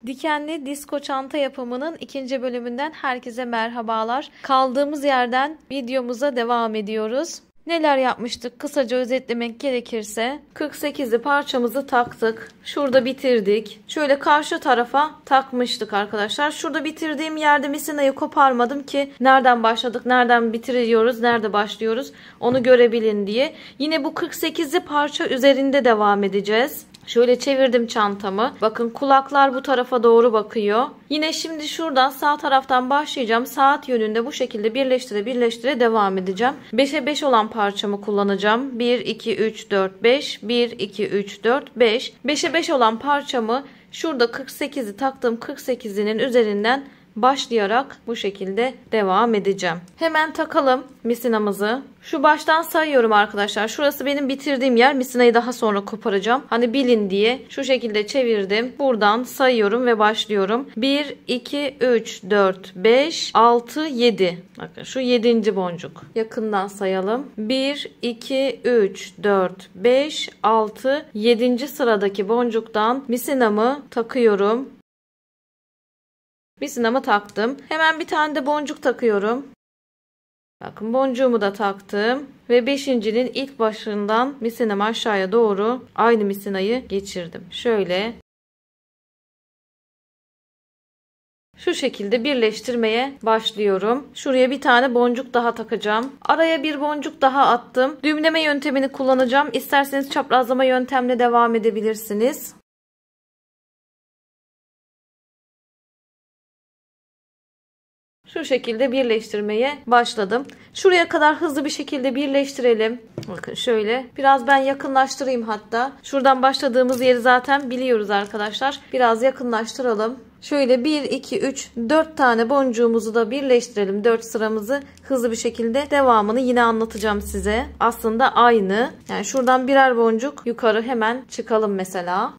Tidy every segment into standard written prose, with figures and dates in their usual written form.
Dikenli disko çanta yapımının ikinci bölümünden herkese merhabalar. Kaldığımız yerden videomuza devam ediyoruz. Neler yapmıştık? Kısaca özetlemek gerekirse 48'li parçamızı taktık. Şurada bitirdik. Şöyle karşı tarafa takmıştık arkadaşlar. Şurada bitirdiğim yerde misinayı koparmadım ki nereden başladık, nereden bitiriyoruz, nerede başlıyoruz onu görebilin diye. Yine bu 48'li parça üzerinde devam edeceğiz. Şöyle çevirdim çantamı. Bakın kulaklar bu tarafa doğru bakıyor. Yine şimdi şuradan sağ taraftan başlayacağım. Saat yönünde bu şekilde birleştire devam edeceğim. 5'e 5 olan parçamı kullanacağım. 1, 2, 3, 4, 5. 1, 2, 3, 4, 5. 5'e 5 olan parçamı şurada 48'i taktığım 48'inin üzerinden başlayarak bu şekilde devam edeceğim. Hemen takalım misinamızı. Şu baştan sayıyorum arkadaşlar. Şurası benim bitirdiğim yer. Misinayı daha sonra koparacağım. Hani bilin diye şu şekilde çevirdim. Buradan sayıyorum ve başlıyorum. 1, 2, 3, 4, 5, 6, 7. Bakın şu 7. boncuk. Yakından sayalım. 1, 2, 3, 4, 5, 6, 7. sıradaki boncuktan misinamı takıyorum. Misinamı taktım. Hemen bir tane de boncuk takıyorum. Bakın boncuğumu da taktım. Ve 5.'nin ilk başından misinamı aşağıya doğru aynı misinayı geçirdim. Şöyle. Şu şekilde birleştirmeye başlıyorum. Şuraya bir tane boncuk daha takacağım. Araya bir boncuk daha attım. Düğümleme yöntemini kullanacağım. İsterseniz çaprazlama yöntemle devam edebilirsiniz. Şu şekilde birleştirmeye başladım. Şuraya kadar hızlı bir şekilde birleştirelim. Bakın şöyle. Biraz ben yakınlaştırayım hatta. Şuradan başladığımız yeri zaten biliyoruz arkadaşlar. Biraz yakınlaştıralım. Şöyle 1, 2, 3, 4 tane boncuğumuzu da birleştirelim. 4 sıramızı hızlı bir şekilde devamını yine anlatacağım size. Aslında aynı. Yani şuradan birer boncuk yukarı hemen çıkalım mesela.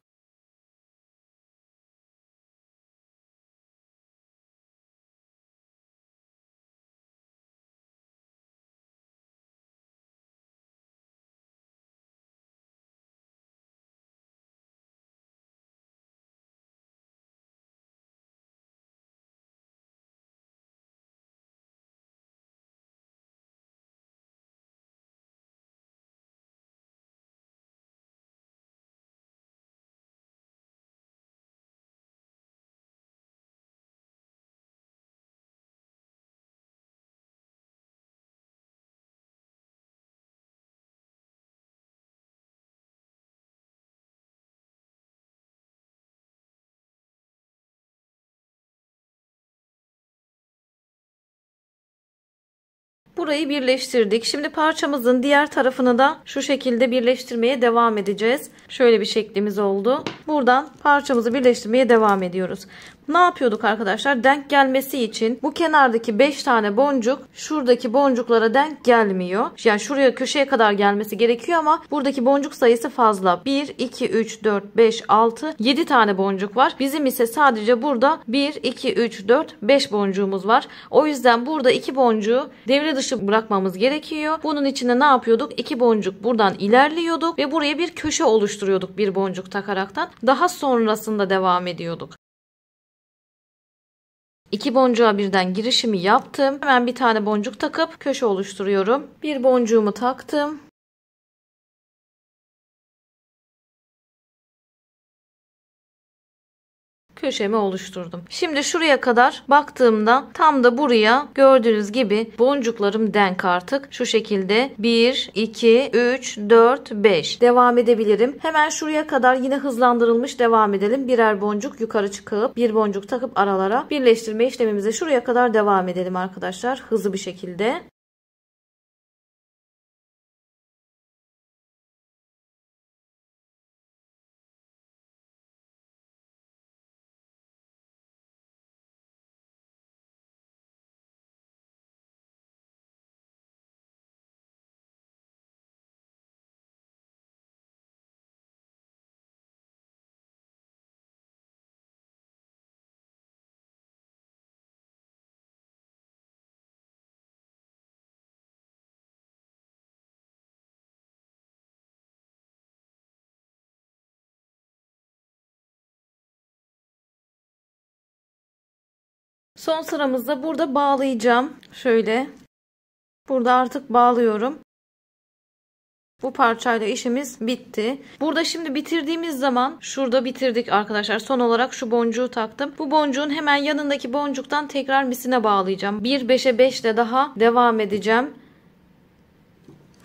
Burayı birleştirdik. Şimdi parçamızın diğer tarafını da şu şekilde birleştirmeye devam edeceğiz. Şöyle bir şeklimiz oldu. Buradan parçamızı birleştirmeye devam ediyoruz. Ne yapıyorduk arkadaşlar? Denk gelmesi için bu kenardaki 5 tane boncuk şuradaki boncuklara denk gelmiyor. Yani şuraya köşeye kadar gelmesi gerekiyor ama buradaki boncuk sayısı fazla. 1, 2, 3, 4, 5, 6, 7 tane boncuk var. Bizim ise sadece burada 1, 2, 3, 4, 5 boncuğumuz var. O yüzden burada 2 boncuğu devre dışı bırakmamız gerekiyor. Bunun içinde ne yapıyorduk? 2 boncuk buradan ilerliyorduk ve buraya bir köşe oluşturuyorduk bir boncuk takaraktan. Daha sonrasında devam ediyorduk. 2 boncuğa birden girişimi yaptım. Hemen bir tane boncuk takıp köşe oluşturuyorum. Bir boncuğumu taktım. Köşemi oluşturdum. Şimdi şuraya kadar baktığımda tam da buraya gördüğünüz gibi boncuklarım denk artık. Şu şekilde 1, 2, 3, 4, 5. Devam edebilirim. Hemen şuraya kadar yine hızlandırılmış devam edelim. Birer boncuk yukarı çıkıp bir boncuk takıp aralara birleştirme işlemimize şuraya kadar devam edelim arkadaşlar. Hızlı bir şekilde. Son sıramızda burada bağlayacağım. Şöyle. Burada artık bağlıyorum. Bu parçayla işimiz bitti. Burada şimdi bitirdiğimiz zaman şurada bitirdik arkadaşlar. Son olarak şu boncuğu taktım. Bu boncuğun hemen yanındaki boncuktan tekrar misine bağlayacağım. 1 5'e 5 ile daha devam edeceğim.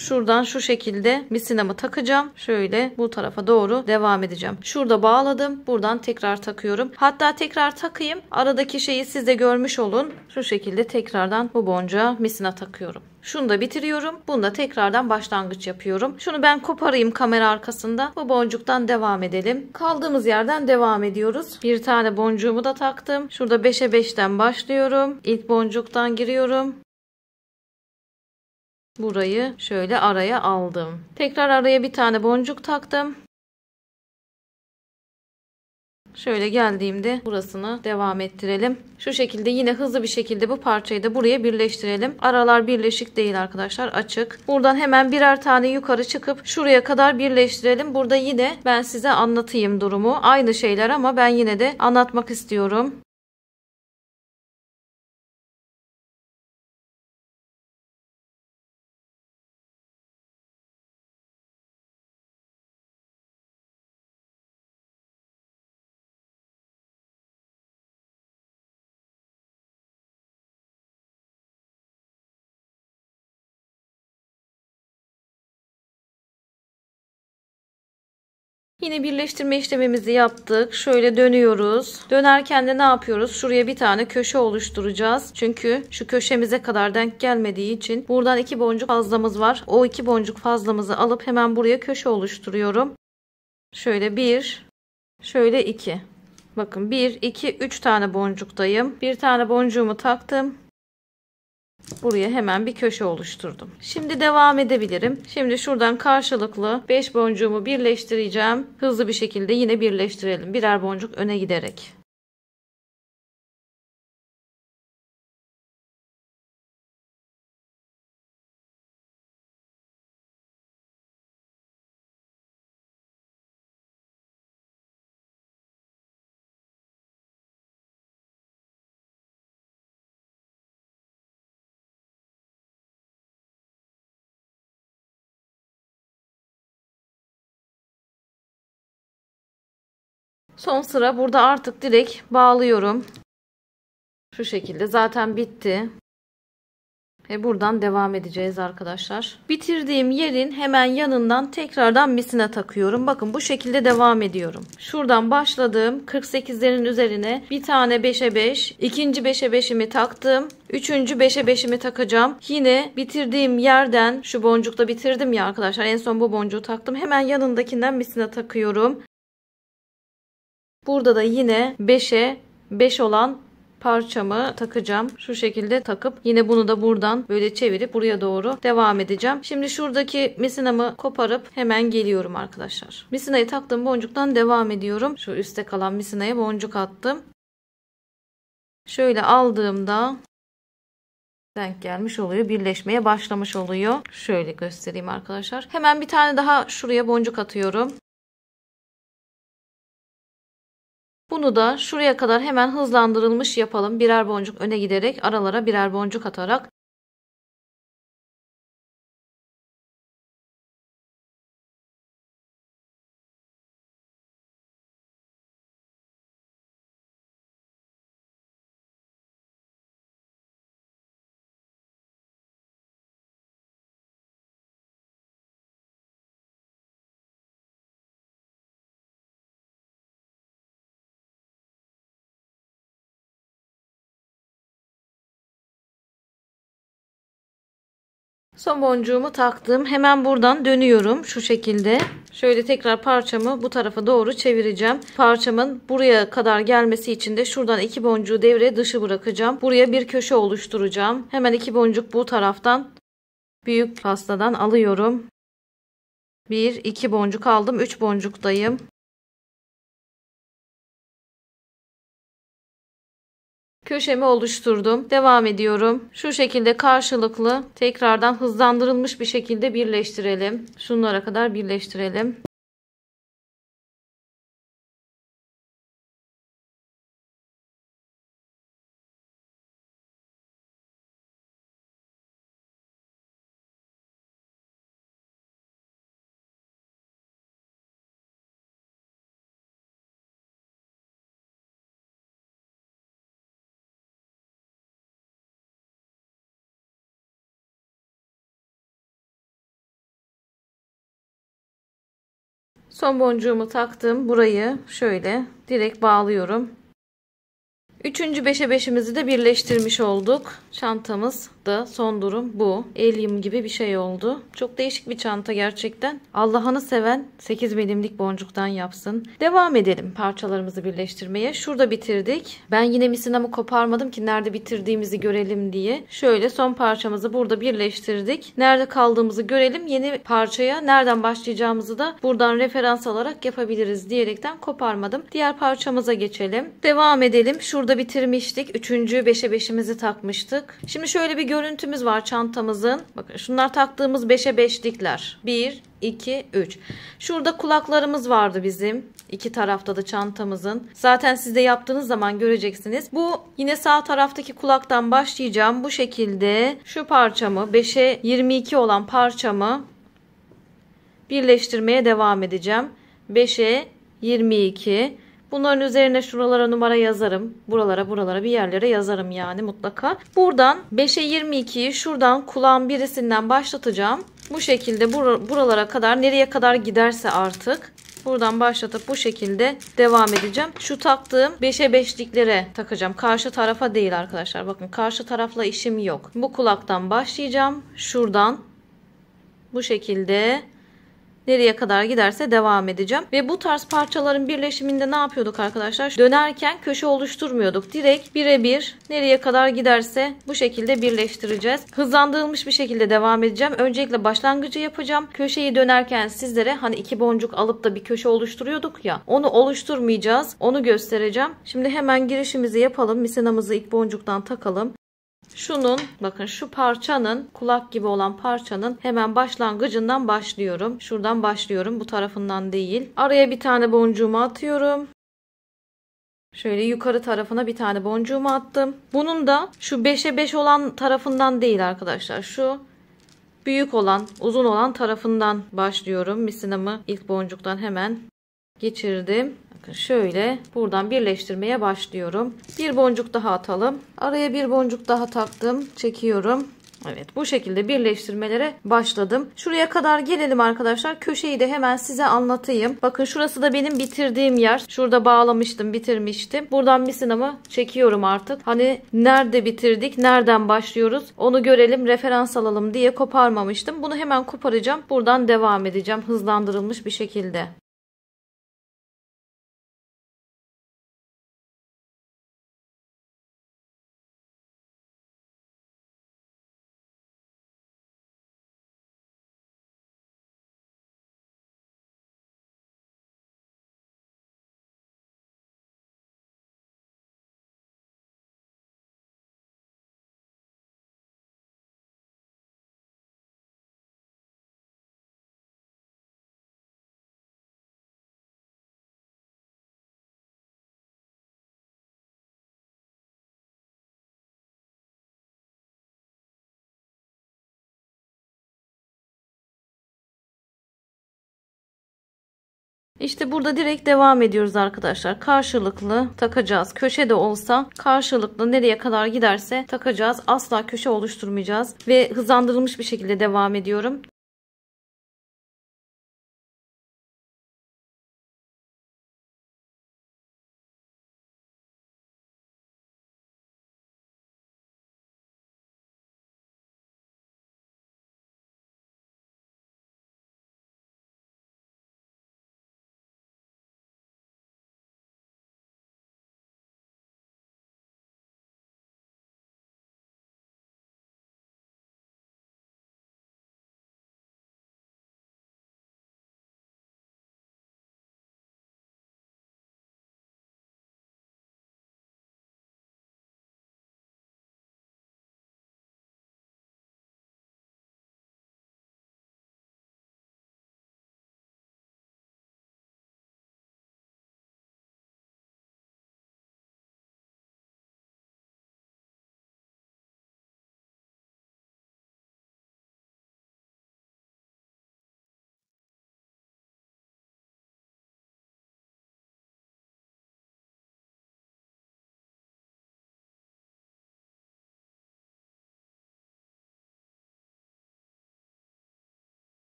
Şuradan şu şekilde misinamı takacağım. Şöyle bu tarafa doğru devam edeceğim. Şurada bağladım. Buradan tekrar takıyorum. Hatta tekrar takayım. Aradaki şeyi siz de görmüş olun. Şu şekilde tekrardan bu boncuğa misina takıyorum. Şunu da bitiriyorum. Bunu da tekrardan başlangıç yapıyorum. Şunu ben koparayım kamera arkasında. Bu boncuktan devam edelim. Kaldığımız yerden devam ediyoruz. Bir tane boncuğumu da taktım. Şurada 5'e 5'ten başlıyorum. İlk boncuktan giriyorum. Burayı şöyle araya aldım. Tekrar araya bir tane boncuk taktım. Şöyle geldiğimde burasını devam ettirelim. Şu şekilde yine hızlı bir şekilde bu parçayı da buraya birleştirelim. Aralar birleşik değil arkadaşlar, açık. Buradan hemen birer tane yukarı çıkıp şuraya kadar birleştirelim. Burada yine ben size anlatayım durumu. Aynı şeyler ama ben yine de anlatmak istiyorum. Yine birleştirme işlemimizi yaptık. Şöyle dönüyoruz. Dönerken de ne yapıyoruz? Şuraya bir tane köşe oluşturacağız. Çünkü şu köşemize kadar denk gelmediği için buradan 2 boncuk fazlamız var. O 2 boncuk fazlamızı alıp hemen buraya köşe oluşturuyorum. Şöyle 1, şöyle 2. Bakın 1, 2, 3 tane boncuktayım. Bir tane boncuğumu taktım. Buraya hemen bir köşe oluşturdum. Şimdi devam edebilirim. Şimdi şuradan karşılıklı 5 boncuğumu birleştireceğim. Hızlı bir şekilde yine birleştirelim. Birer boncuk öne giderek. Son sıra burada artık direkt bağlıyorum. Şu şekilde zaten bitti. Ve buradan devam edeceğiz arkadaşlar. Bitirdiğim yerin hemen yanından tekrardan misine takıyorum. Bakın bu şekilde devam ediyorum. Şuradan başladığım 48'lerin üzerine bir tane 5'e 5, ikinci 5'e 5'imi taktım. Üçüncü 5'e 5'imi takacağım. Yine bitirdiğim yerden şu boncukla bitirdim ya arkadaşlar. En son bu boncuğu taktım. Hemen yanındakinden misine takıyorum. Burada da yine 5'e 5 olan parçamı takacağım. Şu şekilde takıp yine bunu da buradan böyle çevirip buraya doğru devam edeceğim. Şimdi şuradaki misinamı koparıp hemen geliyorum arkadaşlar. Misinayı taktığım boncuktan devam ediyorum. Şu üstte kalan misinaya boncuk attım. Şöyle aldığımda denk gelmiş oluyor. Birleşmeye başlamış oluyor. Şöyle göstereyim arkadaşlar. Hemen bir tane daha şuraya boncuk atıyorum. Bunu da şuraya kadar hemen hızlandırılmış yapalım. Birer boncuk öne giderek aralara birer boncuk atarak. Son boncuğumu taktım. Hemen buradan dönüyorum şu şekilde. Şöyle tekrar parçamı bu tarafa doğru çevireceğim. Parçamın buraya kadar gelmesi için de şuradan 2 boncuğu devre dışı bırakacağım. Buraya bir köşe oluşturacağım. Hemen 2 boncuk bu taraftan büyük pastadan alıyorum. 1, 2 boncuk aldım. 3 boncuktayım. Köşemi oluşturdum. Devam ediyorum. Şu şekilde karşılıklı tekrardan hızlandırılmış bir şekilde birleştirelim. Şunlara kadar birleştirelim. Son boncuğumu taktım. Burayı şöyle direkt bağlıyorum. Üçüncü beşe beşimizi de birleştirmiş olduk. Çantamız da son durum bu. Elyum gibi bir şey oldu. Çok değişik bir çanta gerçekten. Allah'ını seven 8 milimlik boncuktan yapsın. Devam edelim parçalarımızı birleştirmeye. Şurada bitirdik. Ben yine misinamı koparmadım ki nerede bitirdiğimizi görelim diye. Şöyle son parçamızı burada birleştirdik. Nerede kaldığımızı görelim. Yeni parçaya nereden başlayacağımızı da buradan referans alarak yapabiliriz diyerekten koparmadım. Diğer parçamıza geçelim. Devam edelim. Şurada bitirmiştik. Üçüncü beşe beşimizi takmıştık. Şimdi şöyle bir görüntümüz var çantamızın. Bakın şunlar taktığımız 5'e 5'likler. 1, 2, 3. Şurada kulaklarımız vardı bizim. İki tarafta da çantamızın. Zaten siz de yaptığınız zaman göreceksiniz. Bu yine sağ taraftaki kulaktan başlayacağım. Bu şekilde şu parçamı 5'e 22 olan parçamı birleştirmeye devam edeceğim. 5'e 22. Bunların üzerine şuralara numara yazarım. Buralara bir yerlere yazarım yani mutlaka. Buradan 5'e 22'yi şuradan kulağın birisinden başlatacağım. Bu şekilde buralara kadar, nereye kadar giderse artık buradan başlatıp bu şekilde devam edeceğim. Şu taktığım 5'e 5'liklere takacağım. Karşı tarafa değil arkadaşlar. Bakın karşı tarafla işim yok. Bu kulaktan başlayacağım. Şuradan bu şekilde nereye kadar giderse devam edeceğim. Ve bu tarz parçaların birleşiminde ne yapıyorduk arkadaşlar? Dönerken köşe oluşturmuyorduk. Direkt birebir nereye kadar giderse bu şekilde birleştireceğiz. Hızlandırılmış bir şekilde devam edeceğim. Öncelikle başlangıcı yapacağım. Köşeyi dönerken sizlere hani iki boncuk alıp da bir köşe oluşturuyorduk ya. Onu oluşturmayacağız. Onu göstereceğim. Şimdi hemen girişimizi yapalım. Misinamızı ilk boncuktan takalım. Şunun bakın şu parçanın kulak gibi olan parçanın hemen başlangıcından başlıyorum. Şuradan başlıyorum. Bu tarafından değil. Araya bir tane boncuğumu atıyorum. Şöyle yukarı tarafına bir tane boncuğumu attım. Bunun da şu 5'e 5 olan tarafından değil arkadaşlar. Şu büyük olan, uzun olan tarafından başlıyorum. Misinamı ilk boncuktan hemen geçirdim. Bakın şöyle buradan birleştirmeye başlıyorum. Bir boncuk daha atalım. Araya bir boncuk daha taktım. Çekiyorum. Evet bu şekilde birleştirmelere başladım. Şuraya kadar gelelim arkadaşlar. Köşeyi de hemen size anlatayım. Bakın şurası da benim bitirdiğim yer. Şurada bağlamıştım, bitirmiştim. Buradan misinamı çekiyorum artık. Hani nerede bitirdik, nereden başlıyoruz onu görelim, referans alalım diye koparmamıştım. Bunu hemen koparacağım. Buradan devam edeceğim hızlandırılmış bir şekilde. İşte burada direkt devam ediyoruz arkadaşlar. Karşılıklı takacağız. Köşe de olsa karşılıklı nereye kadar giderse takacağız. Asla köşe oluşturmayacağız. Ve hızlandırılmış bir şekilde devam ediyorum.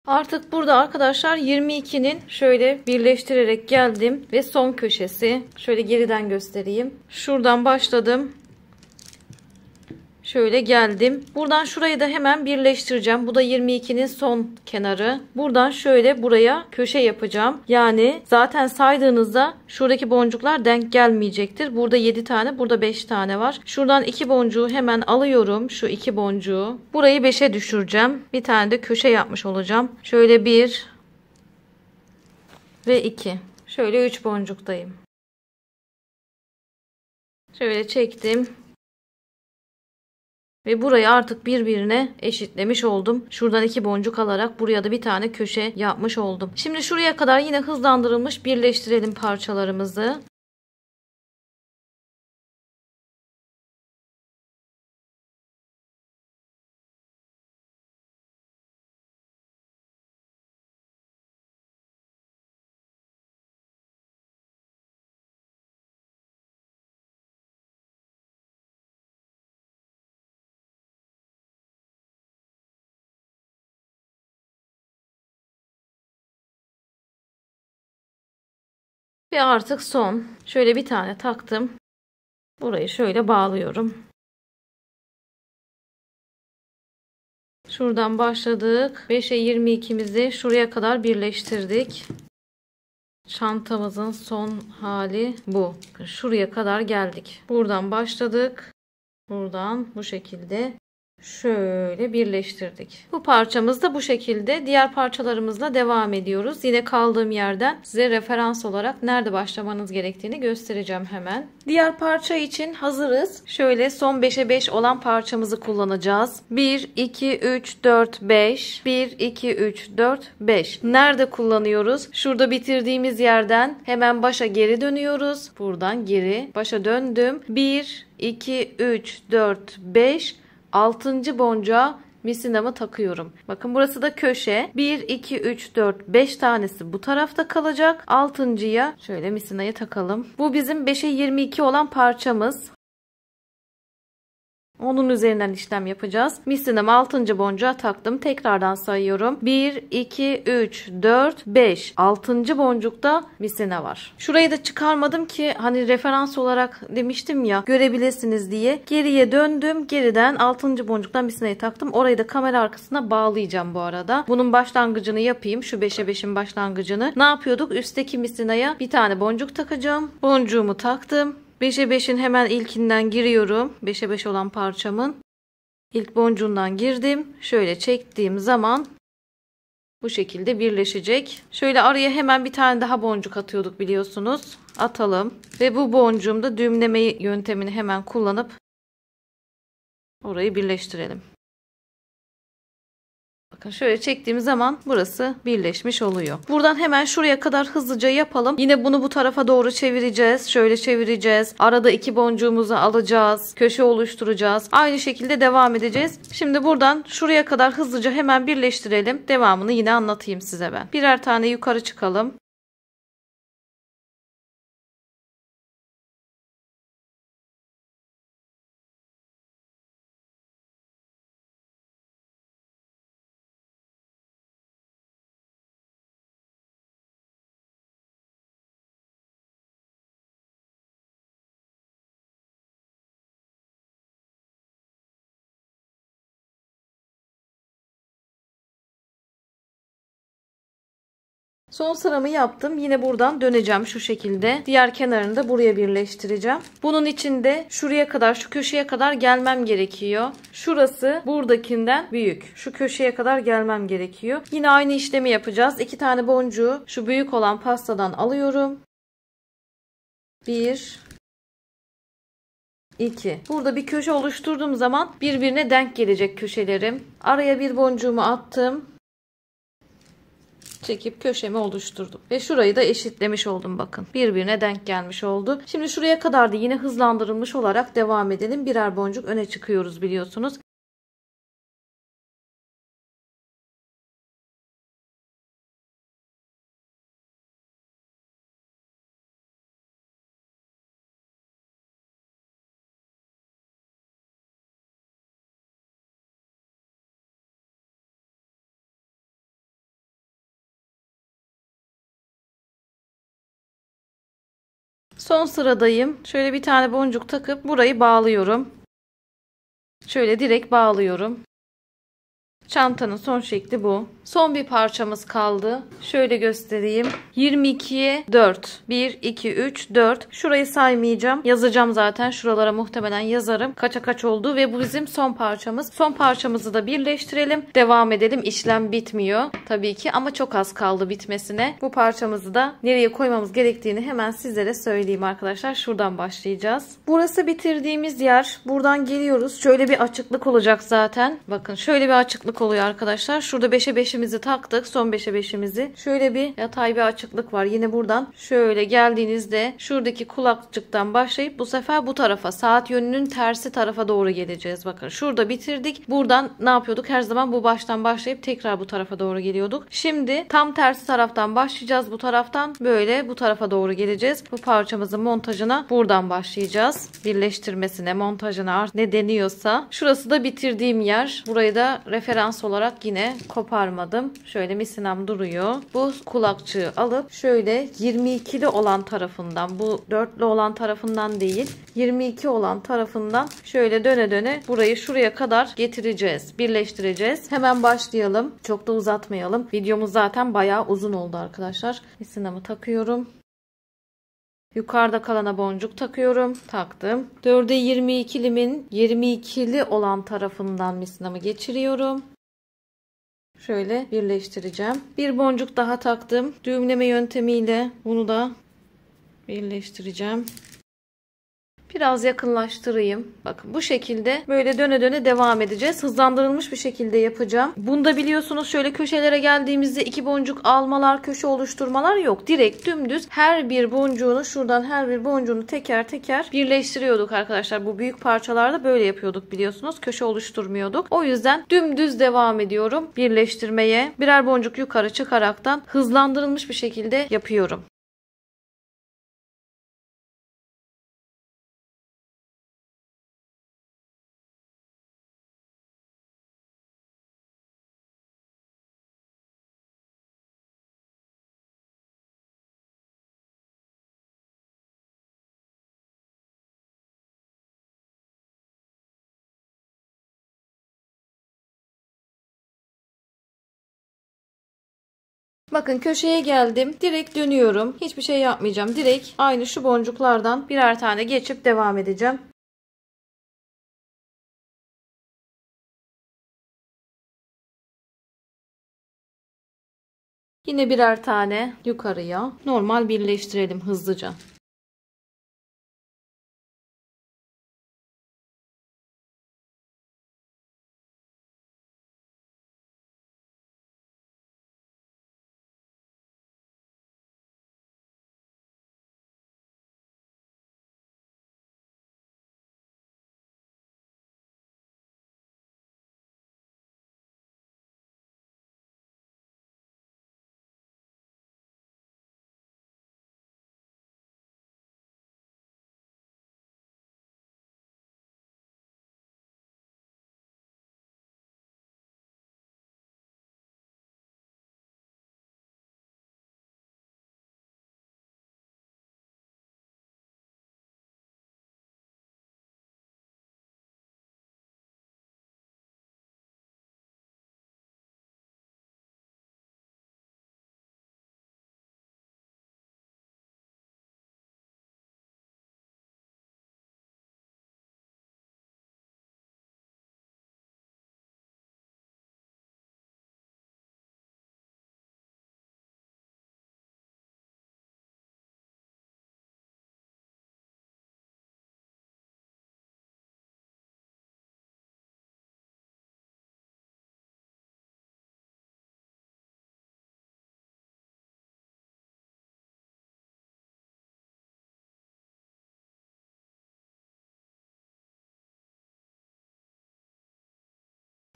Artık burada arkadaşlar 22'nin şöyle birleştirerek geldim ve son köşesi. Şöyle geriden göstereyim. Şuradan başladım. Şöyle geldim. Buradan şurayı da hemen birleştireceğim. Bu da 22'nin son kenarı. Buradan şöyle buraya köşe yapacağım. Yani zaten saydığınızda şuradaki boncuklar denk gelmeyecektir. Burada 7 tane, burada 5 tane var. Şuradan 2 boncuğu hemen alıyorum. Şu 2 boncuğu. Burayı 5'e düşüreceğim. Bir tane de köşe yapmış olacağım. Şöyle 1 ve 2. Şöyle 3 boncuktayım. Şöyle çektim. Ve burayı artık birbirine eşitlemiş oldum. Şuradan 2 boncuk alarak buraya da bir tane köşe yapmış oldum. Şimdi şuraya kadar yine hızlandırılmış birleştirelim parçalarımızı. Ve artık son. Şöyle bir tane taktım. Burayı şöyle bağlıyorum. Şuradan başladık. 5'e 22'mizi şuraya kadar birleştirdik. Çantamızın son hali bu. Şuraya kadar geldik. Buradan başladık. Buradan bu şekilde şöyle birleştirdik. Bu parçamız da bu şekilde. Diğer parçalarımızla devam ediyoruz. Yine kaldığım yerden size referans olarak nerede başlamanız gerektiğini göstereceğim hemen. Diğer parça için hazırız. Şöyle son 5'e 5 olan parçamızı kullanacağız. 1, 2, 3, 4, 5. 1, 2, 3, 4, 5. Nerede kullanıyoruz? Şurada bitirdiğimiz yerden hemen başa geri dönüyoruz. Buradan geri başa döndüm. 1, 2, 3, 4, 5. 6. boncuğa misinamı takıyorum. Bakın burası da köşe. 1, 2, 3, 4, 5 tanesi bu tarafta kalacak. 6.'ya şöyle misinayı takalım. Bu bizim 5'e 22 olan parçamız. Onun üzerinden işlem yapacağız. Misinamı 6. boncuğa taktım. Tekrardan sayıyorum. 1, 2, 3, 4, 5. 6. boncukta misina var. Şurayı da çıkarmadım ki hani referans olarak demiştim ya görebilirsiniz diye. Geriye döndüm. Geriden 6. boncuktan misinayı taktım. Orayı da kamera arkasına bağlayacağım bu arada. Bunun başlangıcını yapayım. Şu 5'e 5'in başlangıcını. Ne yapıyorduk? Üstteki misinaya bir tane boncuk takacağım. Boncuğumu taktım. 5'e 5'in hemen ilkinden giriyorum. 5'e 5 olan parçamın ilk boncuğundan girdim. Şöyle çektiğim zaman bu şekilde birleşecek. Şöyle araya hemen bir tane daha boncuk atıyorduk biliyorsunuz. Atalım. Ve bu boncuğumda düğümleme yöntemini hemen kullanıp orayı birleştirelim. Bakın şöyle çektiğim zaman burası birleşmiş oluyor. Buradan hemen şuraya kadar hızlıca yapalım. Yine bunu bu tarafa doğru çevireceğiz. Şöyle çevireceğiz. Arada 2 boncuğumuzu alacağız. Köşe oluşturacağız. Aynı şekilde devam edeceğiz. Şimdi buradan şuraya kadar hızlıca hemen birleştirelim. Devamını yine anlatayım size ben. Birer tane yukarı çıkalım. Son sıramı yaptım. Yine buradan döneceğim şu şekilde. Diğer kenarını da buraya birleştireceğim. Bunun için de şuraya kadar, şu köşeye kadar gelmem gerekiyor. Şurası buradakinden büyük. Şu köşeye kadar gelmem gerekiyor. Yine aynı işlemi yapacağız. 2 tane boncuğu şu büyük olan pastadan alıyorum. 1, 2. Burada bir köşe oluşturduğum zaman birbirine denk gelecek köşelerim. Araya bir boncuğumu attım. Çekip köşemi oluşturdum. Ve şurayı da eşitlemiş oldum bakın. Birbirine denk gelmiş oldu. Şimdi şuraya kadar da yine hızlandırılmış olarak devam edelim. Birer boncuk öne çıkıyoruz biliyorsunuz. Son sıradayım. Şöyle bir tane boncuk takıp burayı bağlıyorum. Şöyle direkt bağlıyorum. Çantanın son şekli bu. Son bir parçamız kaldı. Şöyle göstereyim. 22'ye 4. 1, 2, 3, 4. Şurayı saymayacağım. Yazacağım zaten. Şuralara muhtemelen yazarım. Kaça kaç oldu ve bu bizim son parçamız. Son parçamızı da birleştirelim. Devam edelim. İşlem bitmiyor tabii ki ama çok az kaldı bitmesine. Bu parçamızı da nereye koymamız gerektiğini hemen sizlere söyleyeyim arkadaşlar. Şuradan başlayacağız. Burası bitirdiğimiz yer. Buradan geliyoruz. Şöyle bir açıklık olacak zaten. Bakın şöyle bir açıklık oluyor arkadaşlar. Şurada 5'e 5'imizi taktık. Son 5'e 5'imizi. Şöyle bir yatay bir açıklık var. Yine buradan şöyle geldiğinizde şuradaki kulakçıktan başlayıp bu sefer bu tarafa, saat yönünün tersi tarafa doğru geleceğiz. Bakın şurada bitirdik. Buradan ne yapıyorduk? Her zaman bu baştan başlayıp tekrar bu tarafa doğru geliyorduk. Şimdi tam tersi taraftan başlayacağız. Bu taraftan böyle bu tarafa doğru geleceğiz. Bu parçamızın montajına buradan başlayacağız. Birleştirmesine, montajına artık ne deniyorsa. Şurası da bitirdiğim yer. Burayı da referans olarak yine koparmadım. Şöyle misinem duruyor. Bu kulakçığı alıp şöyle 22'li olan tarafından, bu 4'lü olan tarafından değil, 22 olan tarafından şöyle döne döne burayı şuraya kadar getireceğiz. Birleştireceğiz. Hemen başlayalım. Çok da uzatmayalım. Videomuz zaten bayağı uzun oldu arkadaşlar. Misinamı takıyorum. Yukarıda kalana boncuk takıyorum. Taktım. 4'e 22'limin 22'li olan tarafından misinamı geçiriyorum. Şöyle birleştireceğim. Bir boncuk daha taktım. Düğümleme yöntemiyle bunu da birleştireceğim. Biraz yakınlaştırayım. Bakın bu şekilde böyle döne döne devam edeceğiz. Hızlandırılmış bir şekilde yapacağım. Bunda biliyorsunuz şöyle köşelere geldiğimizde 2 boncuk almalar, köşe oluşturmalar yok. Direkt dümdüz her bir boncuğunu şuradan her bir boncuğunu teker teker birleştiriyorduk arkadaşlar. Bu büyük parçalarda böyle yapıyorduk biliyorsunuz. Köşe oluşturmuyorduk. O yüzden dümdüz devam ediyorum birleştirmeye. Birer boncuk yukarı çıkaraktan hızlandırılmış bir şekilde yapıyorum. Bakın köşeye geldim. Direkt dönüyorum. Hiçbir şey yapmayacağım. Direkt aynı şu boncuklardan birer tane geçip devam edeceğim. Yine birer tane yukarıya. Normal birleştirelim hızlıca.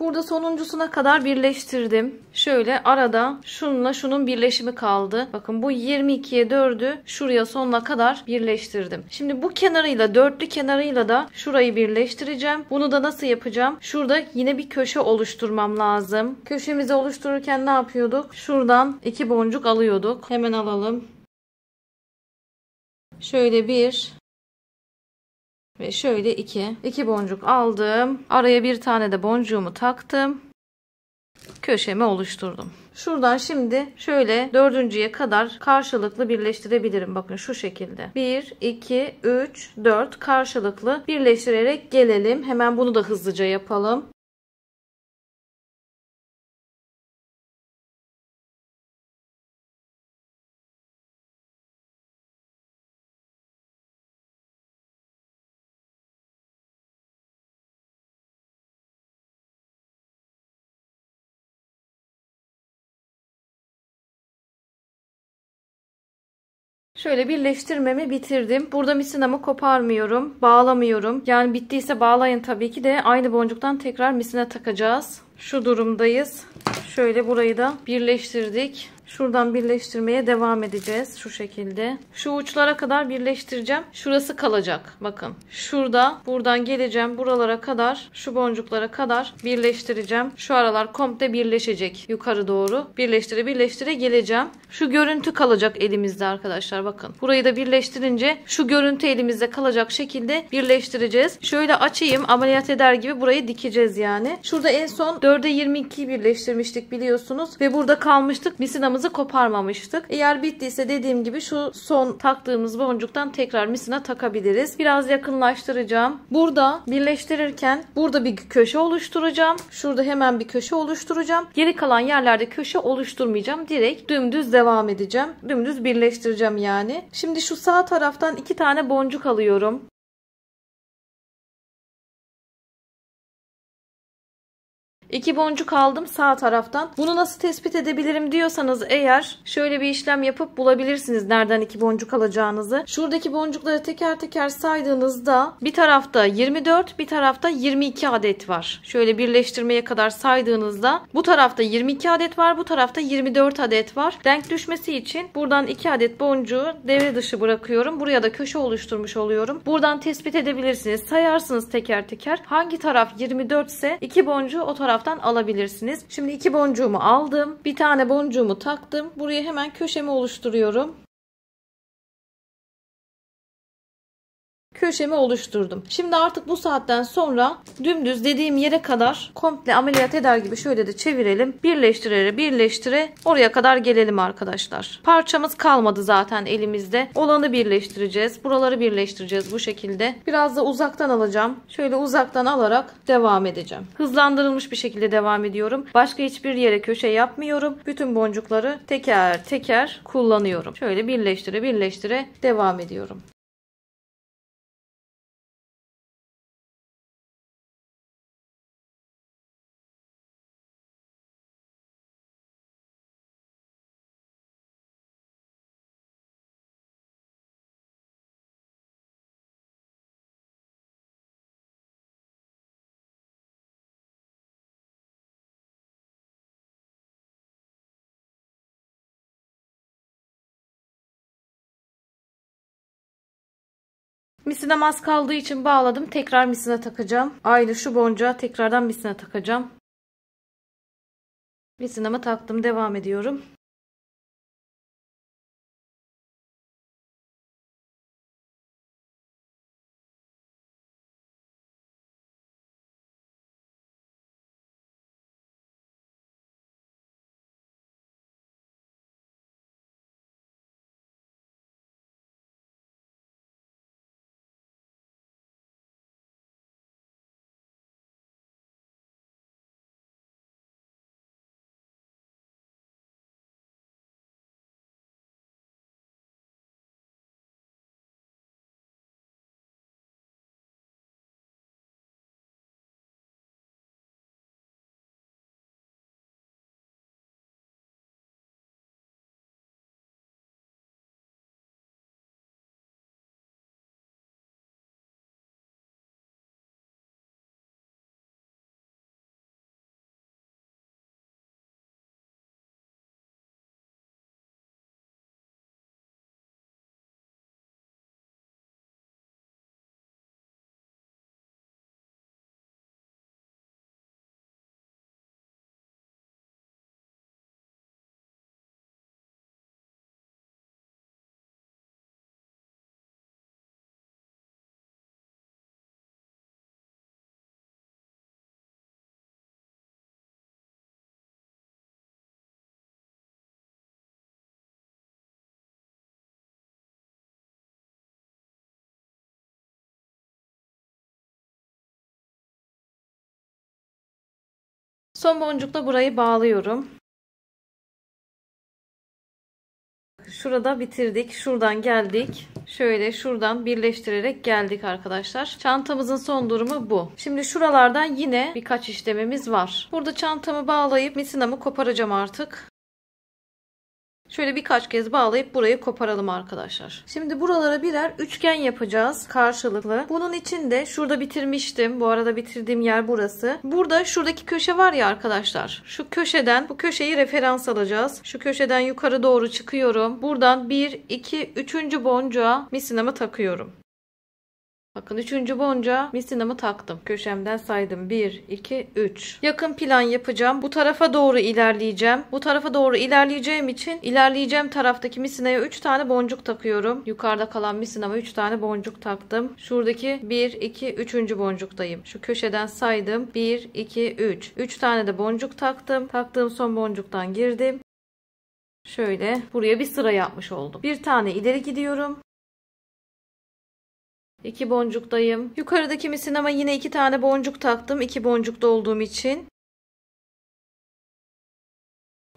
Burada sonuncusuna kadar birleştirdim. Şöyle arada şununla şunun birleşimi kaldı. Bakın bu 22'ye 4'ü şuraya sonuna kadar birleştirdim. Şimdi bu kenarıyla dörtlü kenarıyla da şurayı birleştireceğim. Bunu da nasıl yapacağım? Şurada yine bir köşe oluşturmam lazım. Köşemizi oluştururken ne yapıyorduk? Şuradan 2 boncuk alıyorduk. Hemen alalım. Şöyle bir ve şöyle iki. İki boncuk aldım. Araya bir tane de boncuğumu taktım. Köşemi oluşturdum. Şuradan şimdi şöyle dördüncüye kadar karşılıklı birleştirebilirim. Bakın şu şekilde. 1, 2, 3, 4 karşılıklı birleştirerek gelelim. Hemen bunu da hızlıca yapalım. Şöyle birleştirmemi bitirdim. Burada misinamı koparmıyorum. Bağlamıyorum. Yani bittiyse bağlayın tabii ki de aynı boncuktan tekrar misina takacağız. Şu durumdayız. Şöyle burayı da birleştirdik. Şuradan birleştirmeye devam edeceğiz. Şu şekilde. Şu uçlara kadar birleştireceğim. Şurası kalacak. Bakın. Şurada. Buradan geleceğim. Buralara kadar. Şu boncuklara kadar birleştireceğim. Şu aralar komple birleşecek. Yukarı doğru. Birleştire birleştire geleceğim. Şu görüntü kalacak elimizde arkadaşlar. Bakın. Burayı da birleştirince şu görüntü elimizde kalacak şekilde birleştireceğiz. Şöyle açayım. Ameliyat eder gibi burayı dikeceğiz yani. Şurada en son 4'e 22'yi birleştirmiştik biliyorsunuz. Ve burada kalmıştık. Misinamızı koparmamıştık. Eğer bittiyse dediğim gibi şu son taktığımız boncuktan tekrar misina takabiliriz. Biraz yakınlaştıracağım. Burada birleştirirken burada bir köşe oluşturacağım. Şurada hemen bir köşe oluşturacağım. Geri kalan yerlerde köşe oluşturmayacağım. Direkt dümdüz devam edeceğim. Dümdüz birleştireceğim yani. Şimdi şu sağ taraftan 2 tane boncuk alıyorum. İki boncuk aldım sağ taraftan. Bunu nasıl tespit edebilirim diyorsanız eğer şöyle bir işlem yapıp bulabilirsiniz nereden iki boncuk alacağınızı. Şuradaki boncukları teker teker saydığınızda bir tarafta 24, bir tarafta 22 adet var. Şöyle birleştirmeye kadar saydığınızda bu tarafta 22 adet var, bu tarafta 24 adet var. Denk düşmesi için buradan 2 adet boncuğu devre dışı bırakıyorum. Buraya da köşe oluşturmuş oluyorum. Buradan tespit edebilirsiniz. Sayarsınız teker teker. Hangi taraf 24 ise 2 boncuğu o taraftan alabilirsiniz. Şimdi 2 boncuğumu aldım. Bir tane boncuğumu taktım. Buraya hemen köşemi oluşturuyorum. Köşemi oluşturdum. Şimdi artık bu saatten sonra dümdüz dediğim yere kadar komple ameliyat eder gibi şöyle de çevirelim. Birleştire birleştire oraya kadar gelelim arkadaşlar. Parçamız kalmadı zaten elimizde. Olanı birleştireceğiz. Buraları birleştireceğiz bu şekilde. Biraz da uzaktan alacağım. Şöyle uzaktan alarak devam edeceğim. Hızlandırılmış bir şekilde devam ediyorum. Başka hiçbir yere köşe yapmıyorum. Bütün boncukları teker teker kullanıyorum. Şöyle birleştire birleştire devam ediyorum. Misinam az kaldığı için bağladım. Tekrar misina takacağım. Aynı şu boncuğa tekrardan misina takacağım. Misinamı taktım. Devam ediyorum. Son boncukla burayı bağlıyorum. Şurada bitirdik. Şuradan geldik. Şöyle şuradan birleştirerek geldik arkadaşlar. Çantamızın son durumu bu. Şimdi şuralardan yine birkaç işlemimiz var. Burada çantamı bağlayıp misinamı koparacağım artık. Şöyle birkaç kez bağlayıp burayı koparalım arkadaşlar. Şimdi buralara birer üçgen yapacağız karşılıklı. Bunun için de şurada bitirmiştim. Bu arada bitirdiğim yer burası. Burada şuradaki köşe var ya arkadaşlar. Şu köşeden bu köşeyi referans alacağız. Şu köşeden yukarı doğru çıkıyorum. Buradan 1, 2, 3. boncuğa misinamı takıyorum. Bakın 3. boncuğa misinamı taktım. Köşemden saydım. 1, 2, 3. Yakın plan yapacağım. Bu tarafa doğru ilerleyeceğim. Bu tarafa doğru ilerleyeceğim için ilerleyeceğim taraftaki misinaya 3 tane boncuk takıyorum. Yukarıda kalan misinama 3 tane boncuk taktım. Şuradaki 1, 2, 3. boncuktayım. Şu köşeden saydım. 1, 2, 3. 3 tane de boncuk taktım. Taktığım son boncuktan girdim. Şöyle buraya bir sıra yapmış oldum. Bir tane ileri gidiyorum. 2 boncuktayım. Yukarıdaki misinama yine 2 tane boncuk taktım. 2 boncukta olduğum için.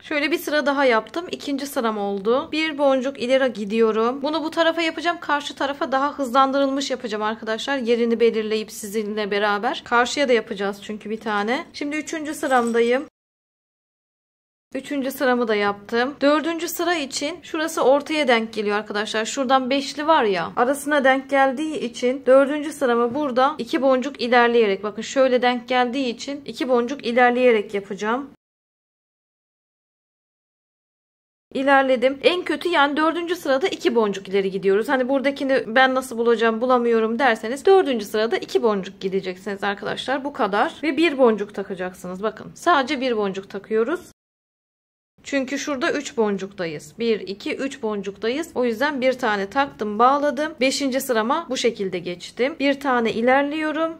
Şöyle bir sıra daha yaptım. İkinci sıram oldu. Bir boncuk ileri gidiyorum. Bunu bu tarafa yapacağım. Karşı tarafa daha hızlandırılmış yapacağım arkadaşlar. Yerini belirleyip sizinle beraber. Karşıya da yapacağız çünkü bir tane. Şimdi 3. sıramdayım. 3. sıramı da yaptım. 4. sıra için şurası ortaya denk geliyor arkadaşlar. Şuradan beşli var ya. Arasına denk geldiği için 4. sıramı burada 2 boncuk ilerleyerek. Bakın şöyle denk geldiği için 2 boncuk ilerleyerek yapacağım. İlerledim. En kötü yani 4. sırada 2 boncuk ileri gidiyoruz. Hani buradakini ben nasıl bulacağım bulamıyorum derseniz 4. sırada 2 boncuk gideceksiniz arkadaşlar. Bu kadar. Ve 1 boncuk takacaksınız. Bakın sadece 1 boncuk takıyoruz. Çünkü şurada 3 boncuktayız. 1, 2, 3 boncuktayız. O yüzden bir tane taktım, bağladım. 5. sırama bu şekilde geçtim. Bir tane ilerliyorum.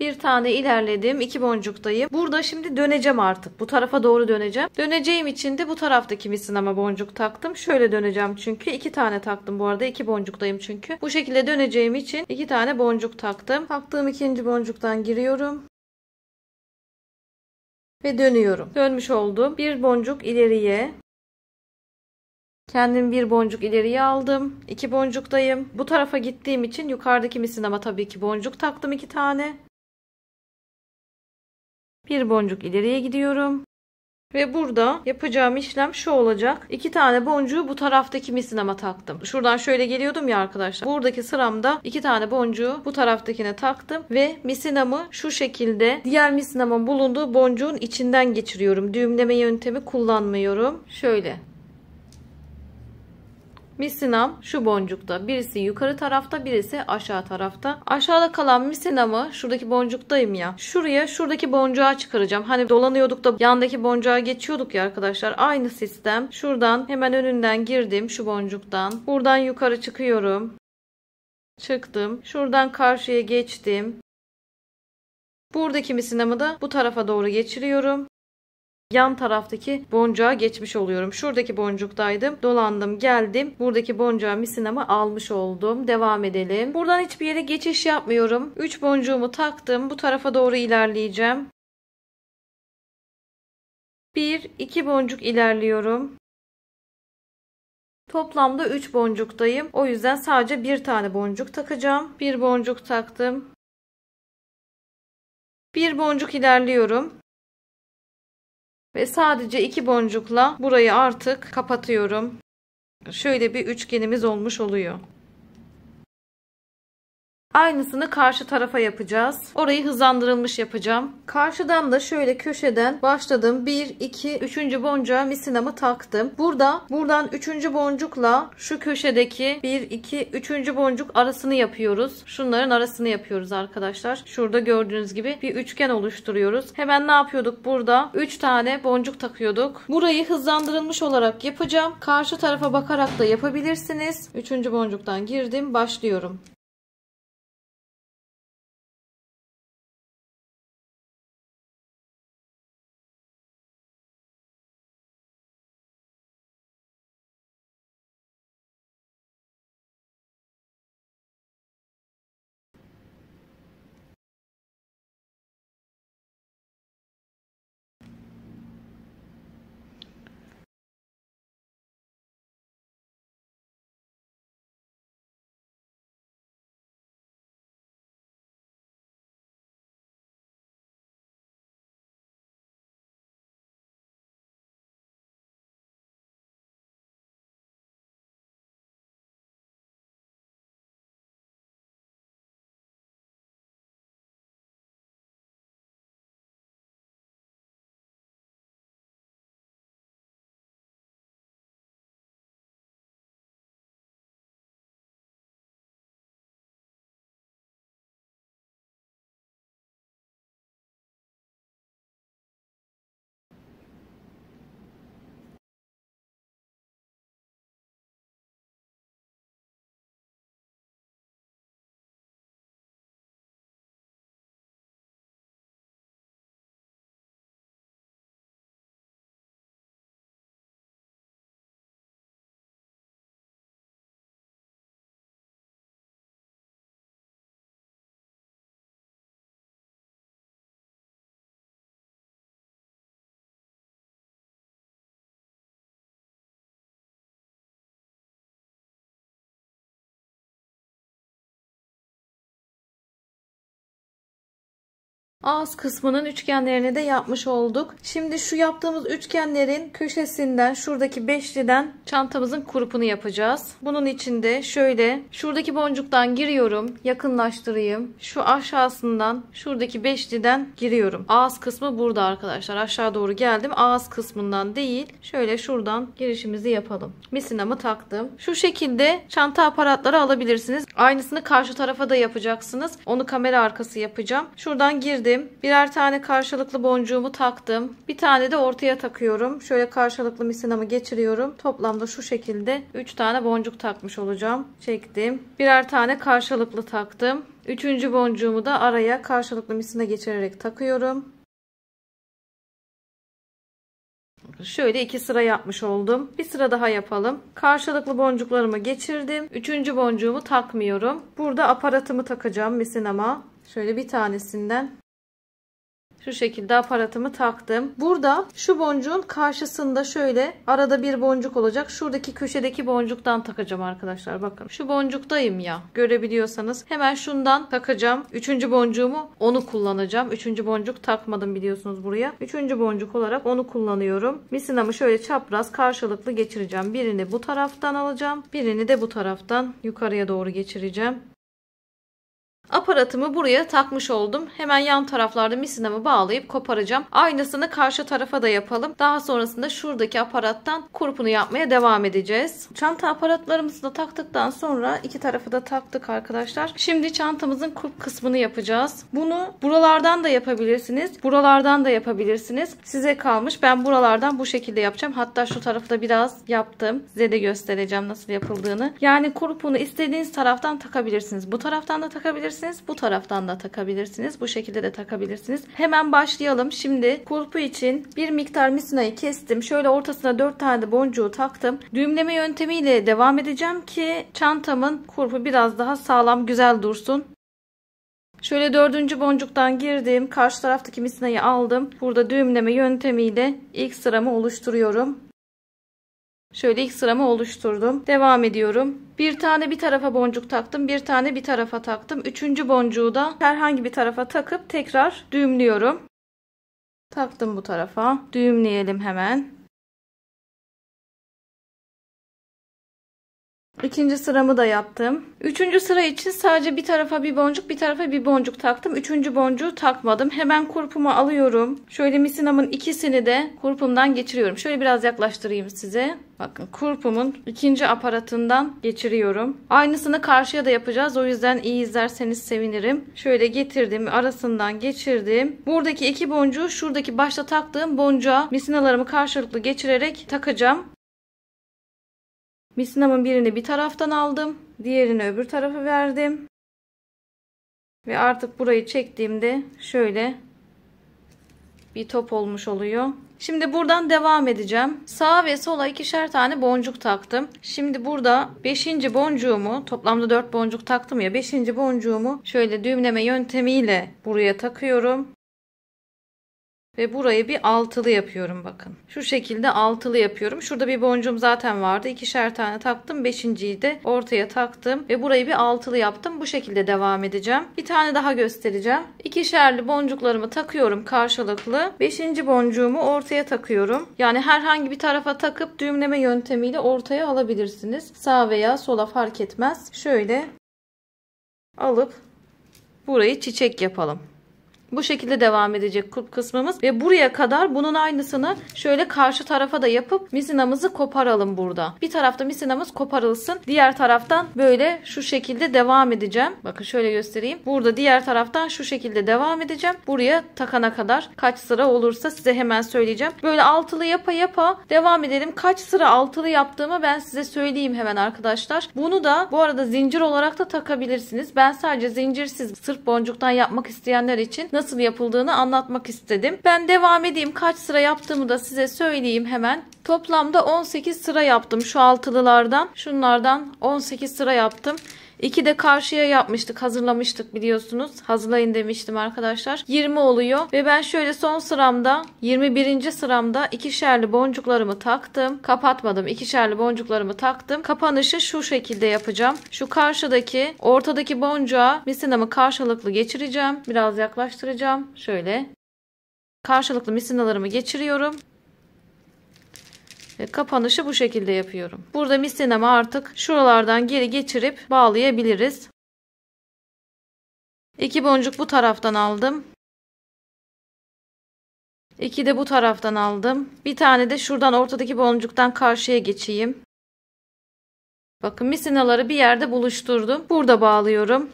Bir tane ilerledim. 2 boncuktayım. Burada şimdi döneceğim artık. Bu tarafa doğru döneceğim. Döneceğim için de bu taraftaki misinama boncuk taktım. Şöyle döneceğim çünkü. 2 tane taktım bu arada. 2 boncuktayım çünkü. Bu şekilde döneceğim için 2 tane boncuk taktım. Taktığım 2. boncuktan giriyorum. Ve dönüyorum. Dönmüş oldum. Bir boncuk ileriye. Kendim bir boncuk ileriye aldım. 2 boncuktayım. Bu tarafa gittiğim için yukarıdaki misinama tabii ki boncuk taktım 2 tane. Bir boncuk ileriye gidiyorum. Ve burada yapacağım işlem şu olacak. 2 tane boncuğu bu taraftaki misinama taktım. Şuradan şöyle geliyordum ya arkadaşlar. Buradaki sıramda 2 tane boncuğu bu taraftakine taktım. Ve misinamı şu şekilde diğer misinamın bulunduğu boncuğun içinden geçiriyorum. Düğümleme yöntemi kullanmıyorum. Şöyle. Misinam şu boncukta. Birisi yukarı tarafta, birisi aşağı tarafta. Aşağıda kalan misinamı şuradaki boncuktayım ya. Şuradaki boncuğa çıkaracağım. Hani dolanıyorduk da yandaki boncuğa geçiyorduk ya arkadaşlar. Aynı sistem. Şuradan hemen önünden girdim şu boncuktan. Buradan yukarı çıkıyorum. Çıktım. Şuradan karşıya geçtim. Buradaki misinamı da bu tarafa doğru geçiriyorum. Yan taraftaki boncuğa geçmiş oluyorum. Şuradaki boncuktaydım. Dolandım, geldim. Buradaki boncuğa misinamı almış oldum. Devam edelim. Buradan hiçbir yere geçiş yapmıyorum. 3 boncuğumu taktım. Bu tarafa doğru ilerleyeceğim. 1, 2 boncuk ilerliyorum. Toplamda 3 boncuktayım. O yüzden sadece bir tane boncuk takacağım. Bir boncuk taktım. Bir boncuk ilerliyorum. Ve sadece 2 boncukla burayı artık kapatıyorum. Şöyle bir üçgenimiz olmuş oluyor. Aynısını karşı tarafa yapacağız. Orayı hızlandırılmış yapacağım. Karşıdan da şöyle köşeden başladım. 1, 2, 3. boncuğa misinamı taktım. Buradan 3. boncukla şu köşedeki 1, 2, 3. boncuk arasını yapıyoruz. Şunların arasını yapıyoruz arkadaşlar. Şurada gördüğünüz gibi bir üçgen oluşturuyoruz. Hemen ne yapıyorduk burada? 3 tane boncuk takıyorduk. Burayı hızlandırılmış olarak yapacağım. Karşı tarafa bakarak da yapabilirsiniz. 3. boncuktan girdim. Başlıyorum. Ağız kısmının üçgenlerini de yapmış olduk. Şimdi şu yaptığımız üçgenlerin köşesinden, şuradaki beşliden çantamızın kurupunu yapacağız. Bunun için de şöyle şuradaki boncuktan giriyorum. Yakınlaştırayım. Şu aşağısından şuradaki beşliden giriyorum. Ağız kısmı burada arkadaşlar. Aşağı doğru geldim. Ağız kısmından değil. Şöyle şuradan girişimizi yapalım. Misinamı taktım. Şu şekilde çanta aparatları alabilirsiniz. Aynısını karşı tarafa da yapacaksınız. Onu kamera arkası yapacağım. Şuradan girdim. Birer tane karşılıklı boncuğumu taktım. Bir tane de ortaya takıyorum. Şöyle karşılıklı misinamı geçiriyorum. Toplamda şu şekilde 3 tane boncuk takmış olacağım. Çektim. Birer tane karşılıklı taktım. Üçüncü boncuğumu da araya karşılıklı misina geçirerek takıyorum. Şöyle 2 sıra yapmış oldum. Bir sıra daha yapalım. Karşılıklı boncuklarımı geçirdim. Üçüncü boncuğumu takmıyorum. Burada aparatımı takacağım misinama. Şöyle bir tanesinden şu şekilde aparatımı taktım. Burada şu boncuğun karşısında şöyle arada bir boncuk olacak. Şuradaki köşedeki boncuktan takacağım arkadaşlar. Bakın şu boncuktayım ya. Görebiliyorsanız hemen şundan takacağım. Üçüncü boncuğumu onu kullanacağım. Üçüncü boncuk takmadım biliyorsunuz buraya. Üçüncü boncuk olarak onu kullanıyorum. Misinamı şöyle çapraz karşılıklı geçireceğim. Birini bu taraftan alacağım. Birini de bu taraftan yukarıya doğru geçireceğim. Aparatımı buraya takmış oldum. Hemen yan taraflarda misinamı bağlayıp koparacağım. Aynısını karşı tarafa da yapalım. Daha sonrasında şuradaki aparattan kurpunu yapmaya devam edeceğiz. Çanta aparatlarımızı da taktıktan sonra iki tarafı da taktık arkadaşlar. Şimdi çantamızın kurp kısmını yapacağız. Bunu buralardan da yapabilirsiniz. Buralardan da yapabilirsiniz. Size kalmış. Ben buralardan bu şekilde yapacağım. Hatta şu tarafı da biraz yaptım. Size de göstereceğim nasıl yapıldığını. Yani kurpunu istediğiniz taraftan takabilirsiniz. Bu taraftan da takabilirsiniz. Bu taraftan da takabilirsiniz. Bu şekilde de takabilirsiniz. Hemen başlayalım. Şimdi kurpu için bir miktar misinayı kestim. Şöyle ortasına 4 tane de boncuğu taktım. Düğümleme yöntemiyle devam edeceğim ki çantamın kurpu biraz daha sağlam, güzel dursun. Şöyle 4. boncuktan girdim. Karşı taraftaki misinayı aldım. Burada düğümleme yöntemiyle ilk sıramı oluşturuyorum. Şöyle ilk sıramı oluşturdum. Devam ediyorum. Bir tane bir tarafa boncuk taktım. Bir tane bir tarafa taktım. Üçüncü boncuğu da herhangi bir tarafa takıp tekrar düğümlüyorum. Taktım bu tarafa. Düğümleyelim hemen. İkinci sıramı da yaptım. Üçüncü sıra için sadece bir tarafa bir boncuk, bir tarafa bir boncuk taktım. Üçüncü boncuğu takmadım. Hemen kurpumu alıyorum. Şöyle misinamın ikisini de kurpumdan geçiriyorum. Şöyle biraz yaklaştırayım size. Bakın kurpumun ikinci aparatından geçiriyorum. Aynısını karşıya da yapacağız. O yüzden iyi izlerseniz sevinirim. Şöyle getirdim, arasından geçirdim. Buradaki iki boncuğu şuradaki başta taktığım boncuğa misinalarımı karşılıklı geçirerek takacağım. Misinamın birini bir taraftan aldım. Diğerini öbür tarafa verdim. Ve artık burayı çektiğimde şöyle bir top olmuş oluyor. Şimdi buradan devam edeceğim. Sağa ve sola ikişer tane boncuk taktım. Şimdi burada 5. boncuğumu, toplamda 4 boncuk taktım ya, 5. boncuğumu şöyle düğümleme yöntemiyle buraya takıyorum. Ve burayı bir altılı yapıyorum bakın. Şu şekilde altılı yapıyorum. Şurada bir boncuğum zaten vardı. İkişer tane taktım. 5.'yi de ortaya taktım. Ve burayı bir altılı yaptım. Bu şekilde devam edeceğim. Bir tane daha göstereceğim. İkişerli boncuklarımı takıyorum karşılıklı. 5. boncuğumu ortaya takıyorum. Yani herhangi bir tarafa takıp düğümleme yöntemiyle ortaya alabilirsiniz. Sağ veya sola fark etmez. Şöyle alıp burayı çiçek yapalım. Bu şekilde devam edecek kulp kısmımız ve buraya kadar bunun aynısını şöyle karşı tarafa da yapıp misinamızı koparalım burada. Bir tarafta misinamız koparılsın. Diğer taraftan böyle şu şekilde devam edeceğim. Bakın şöyle göstereyim. Burada diğer taraftan şu şekilde devam edeceğim. Buraya takana kadar kaç sıra olursa size hemen söyleyeceğim. Böyle altılı yapa yapa devam edelim. Kaç sıra altılı yaptığımı ben size söyleyeyim hemen arkadaşlar. Bunu da bu arada zincir olarak da takabilirsiniz. Ben sadece zincirsiz sırf boncuktan yapmak isteyenler için nasıl yapıldığını anlatmak istedim. Ben devam edeyim. Kaç sıra yaptığımı da size söyleyeyim hemen. Toplamda 18 sıra yaptım şu altılılardan. Şunlardan 18 sıra yaptım. 2 de karşıya yapmıştık, hazırlamıştık biliyorsunuz. Hazırlayın demiştim arkadaşlar. 20 oluyor ve ben şöyle son sıramda 21. sıramda ikişerli boncuklarımı taktım. Kapatmadım. İkişerli boncuklarımı taktım. Kapanışı şu şekilde yapacağım. Şu karşıdaki ortadaki boncuğa misinamı karşılıklı geçireceğim. Biraz yaklaştıracağım. Şöyle. Karşılıklı misinalarımı geçiriyorum. Ve kapanışı bu şekilde yapıyorum. Burada misinamı artık şuralardan geri geçirip bağlayabiliriz. 2 boncuk bu taraftan aldım. 2 de bu taraftan aldım. Bir tane de şuradan ortadaki boncuktan karşıya geçeyim. Bakın misinaları bir yerde buluşturdum. Burada bağlıyorum.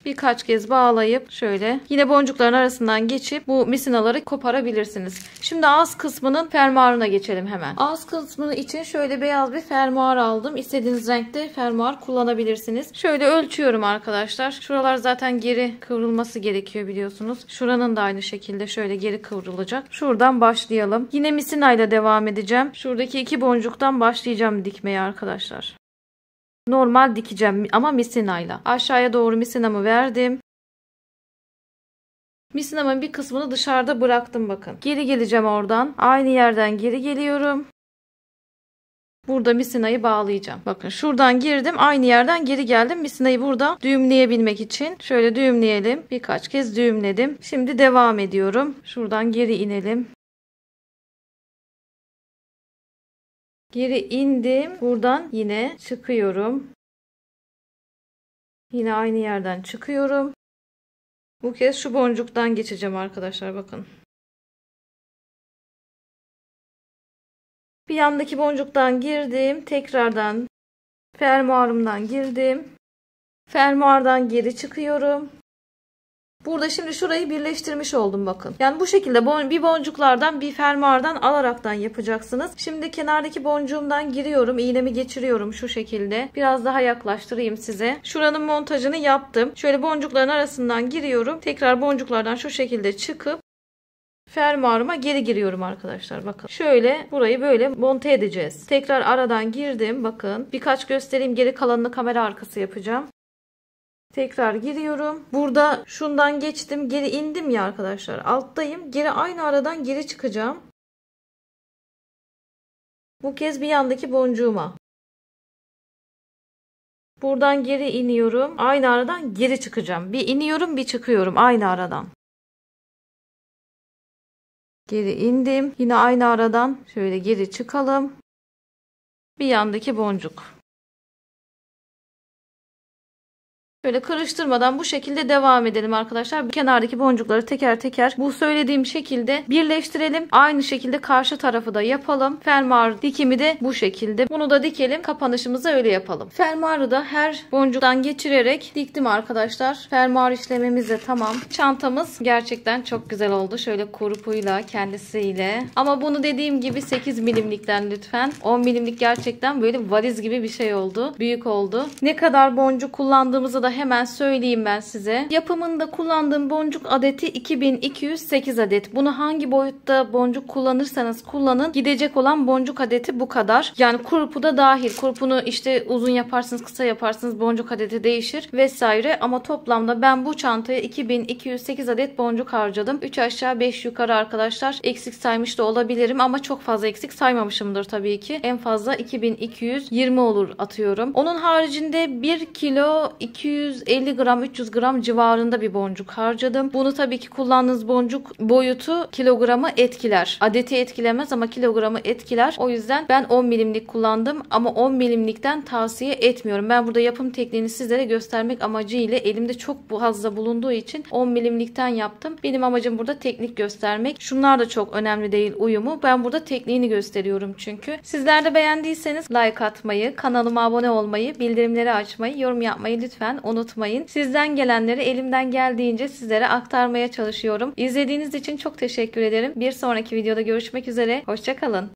Birkaç kez bağlayıp şöyle yine boncukların arasından geçip bu misinaları koparabilirsiniz. Şimdi ağız kısmının fermuarına geçelim hemen. Ağız kısmı için şöyle beyaz bir fermuar aldım. İstediğiniz renkte fermuar kullanabilirsiniz. Şöyle ölçüyorum arkadaşlar. Şuralar zaten geri kıvrılması gerekiyor biliyorsunuz. Şuranın da aynı şekilde şöyle geri kıvrılacak. Şuradan başlayalım. Yine misinayla devam edeceğim. Şuradaki 2 boncuktan başlayacağım dikmeye arkadaşlar. Normal dikeceğim ama misinayla. Aşağıya doğru misinamı verdim. Misinamın bir kısmını dışarıda bıraktım bakın. Geri geleceğim oradan. Aynı yerden geri geliyorum. Burada misinayı bağlayacağım. Bakın şuradan girdim. Aynı yerden geri geldim. Misinayı burada düğümleyebilmek için. Şöyle düğümleyelim. Birkaç kez düğümledim. Şimdi devam ediyorum. Şuradan geri inelim. Geri indim. Buradan yine çıkıyorum. Yine aynı yerden çıkıyorum. Bu kez şu boncuktan geçeceğim arkadaşlar bakın. Bir yandaki boncuktan girdim. Tekrardan fermuarımdan girdim. Fermuardan geri çıkıyorum. Burada şimdi şurayı birleştirmiş oldum bakın. Yani bu şekilde bir boncuklardan bir fermuardan alaraktan yapacaksınız. Şimdi kenardaki boncuğumdan giriyorum. İğnemi geçiriyorum şu şekilde. Biraz daha yaklaştırayım size. Şuranın montajını yaptım. Şöyle boncukların arasından giriyorum. Tekrar boncuklardan şu şekilde çıkıp fermuarıma geri giriyorum arkadaşlar bakın. Şöyle burayı böyle monte edeceğiz. Tekrar aradan girdim bakın. Birkaç göstereyim, geri kalanını kamera arkası yapacağım. Tekrar giriyorum. Burada şundan geçtim. Geri indim ya arkadaşlar. Alttayım. Geri aynı aradan geri çıkacağım. Bu kez bir yandaki boncuğuma. Buradan geri iniyorum. Aynı aradan geri çıkacağım. Bir iniyorum, bir çıkıyorum aynı aradan. Geri indim. Yine aynı aradan şöyle geri çıkalım. Bir yandaki boncuk. Böyle karıştırmadan bu şekilde devam edelim arkadaşlar. Kenardaki boncukları teker teker bu söylediğim şekilde birleştirelim. Aynı şekilde karşı tarafı da yapalım. Fermuar dikimi de bu şekilde. Bunu da dikelim. Kapanışımızı öyle yapalım. Fermuarı da her boncuktan geçirerek diktim arkadaşlar. Fermuar işlemimiz de tamam. Çantamız gerçekten çok güzel oldu. Şöyle kurpuyla kendisiyle. Ama bunu dediğim gibi 8 milimlikten lütfen. 10 milimlik gerçekten böyle valiz gibi bir şey oldu. Büyük oldu. Ne kadar boncuk kullandığımızı da hemen söyleyeyim ben size. Yapımında kullandığım boncuk adeti 2208 adet. Bunu hangi boyutta boncuk kullanırsanız kullanın. Gidecek olan boncuk adeti bu kadar. Yani kurpu da dahil. Kurpunu işte uzun yaparsınız, kısa yaparsınız. Boncuk adeti değişir vesaire. Ama toplamda ben bu çantaya 2208 adet boncuk harcadım. 3 aşağı 5 yukarı arkadaşlar. Eksik saymış da olabilirim ama çok fazla eksik saymamışımdır tabii ki. En fazla 2220 olur atıyorum. Onun haricinde 1 kilo 250 gram 300 gram civarında bir boncuk harcadım. Bunu tabii ki kullandığınız boncuk boyutu kilogramı etkiler. Adeti etkilemez ama kilogramı etkiler. O yüzden ben 10 milimlik kullandım ama 10 milimlikten tavsiye etmiyorum. Ben burada yapım tekniğini sizlere göstermek amacıyla elimde çok fazla bulunduğu için 10 milimlikten yaptım. Benim amacım burada teknik göstermek. Şunlar da çok önemli değil uyumu. Ben burada tekniğini gösteriyorum çünkü. Sizler de beğendiyseniz like atmayı, kanalıma abone olmayı, bildirimleri açmayı, yorum yapmayı lütfen unutmayın. Sizden gelenleri elimden geldiğince sizlere aktarmaya çalışıyorum. İzlediğiniz için çok teşekkür ederim. Bir sonraki videoda görüşmek üzere. Hoşça kalın.